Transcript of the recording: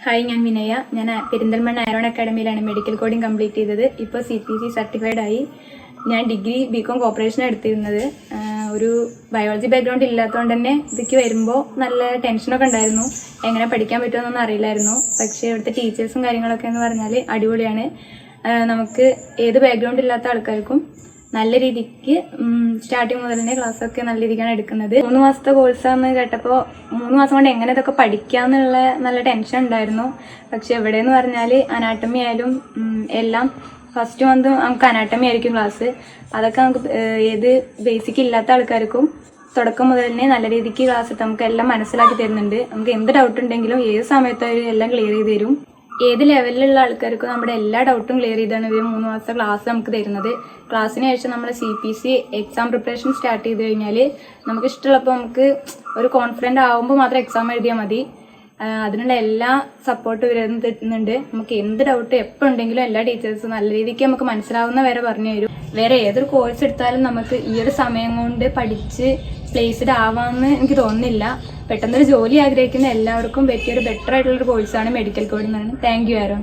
Hi, ഞാൻ വിനയ. ഞാൻ Perinthalmanna Aaron അക്കാഡമിയിലാണ് മെഡിക്കൽ കോഡിംഗ് കംപ്ലീറ്റ് ചെയ്തത്. ഇപ്പോൾ CPC സർട്ടിഫൈഡ് ആയി. ഞാൻ ഡിഗ്രി BCom കോപ്പറേഷൻ എടുത്തിരുന്നത്. ഒരു ബയോളജി ബാക്ക്ഗ്രൗണ്ട് ഇല്ലാത്തതുകൊണ്ട് തന്നെ ഇതിക്ക് വരുമ്പോൾ നല്ല ടെൻഷനൊക്കെ ഉണ്ടായിരുന്നു. എങ്ങനെ പഠിക്കാൻ പറ്റുമെന്നൊന്നും അറിയില്ലായിരുന്നു. പക്ഷേ ഇവിടുത്തെ ടീച്ചേഴ്സും കാര്യങ്ങളൊക്കെ എന്ന് പറഞ്ഞാൽ അടിപൊളിയാണ്. നമുക്ക് ഏത് ബാക്ക്ഗ്രൗണ്ട് ഇല്ലാത്ത ആൾക്കാർക്കും നല്ല രീതിക്ക് സ്റ്റാർട്ടിങ് മുതൽ തന്നെ ക്ലാസ്സൊക്കെ നല്ല രീതിക്കാണ് എടുക്കുന്നത്. 3 മാസത്തെ കോഴ്സാന്ന് കേട്ടപ്പോൾ 3 മാസം കൊണ്ട് എങ്ങനെ ഇതൊക്കെ പഠിക്കാന്നുള്ള നല്ല ടെൻഷൻ ഉണ്ടായിരുന്നു. പക്ഷെ എവിടെയെന്ന് പറഞ്ഞാൽ അനാട്ടമി ആയാലും എല്ലാം ഫസ്റ്റ് മന്ത് നമുക്ക് അനാട്ടമി ആയിരിക്കും ക്ലാസ്. അതൊക്കെ നമുക്ക് ഏത് ബേസിക് ഇല്ലാത്ത ആൾക്കാർക്കും തുടക്കം മുതൽ തന്നെ നല്ല രീതിക്ക് ക്ലാസ് എടുത്ത് നമുക്ക് എല്ലാം മനസ്സിലാക്കി തരുന്നുണ്ട്. നമുക്ക് എന്ത് ഡൗട്ട് ഉണ്ടെങ്കിലും ഏത് സമയത്തായാലും എല്ലാം ക്ലിയർ ചെയ്ത് തരും. ഏത് ലെവലിലുള്ള ആൾക്കാർക്കും നമ്മുടെ എല്ലാ ഡൗട്ടും ക്ലിയർ ചെയ്താണ് ഇവർ 3 മാസത്തെ ക്ലാസ് നമുക്ക് തരുന്നത്. ക്ലാസ്സിന് ശേഷം നമ്മൾ CPC എക്സാം പ്രിപ്പറേഷൻ സ്റ്റാർട്ട് ചെയ്ത് കഴിഞ്ഞാൽ നമുക്ക് ഇഷ്ടമുള്ളപ്പോൾ നമുക്ക് ഒരു കോൺഫിഡൻ്റ് ആകുമ്പോൾ മാത്രം എക്സാം എഴുതിയാൽ മതി. അതിനുള്ള എല്ലാ സപ്പോർട്ടും ഇവർ തരുന്നുണ്ട്. നമുക്ക് എന്ത് ഡൗട്ട് എപ്പോൾ ഉണ്ടെങ്കിലും എല്ലാ ടീച്ചേഴ്സും നല്ല രീതിക്ക് നമുക്ക് മനസ്സിലാവുന്ന വരെ പറഞ്ഞു തരും. വേറെ ഏതൊരു കോഴ്സ് എടുത്താലും നമുക്ക് ഈ ഒരു സമയം കൊണ്ട് പഠിച്ച് പ്ലേസ്ഡ് ആവാമെന്ന് എനിക്ക് തോന്നുന്നില്ല. പെട്ടെന്നൊരു ജോലി ആഗ്രഹിക്കുന്ന എല്ലാവർക്കും പറ്റിയൊരു ബെറ്റർ ആയിട്ടുള്ളൊരു കോഴ്സാണ് medical coding. Thank you Aaron.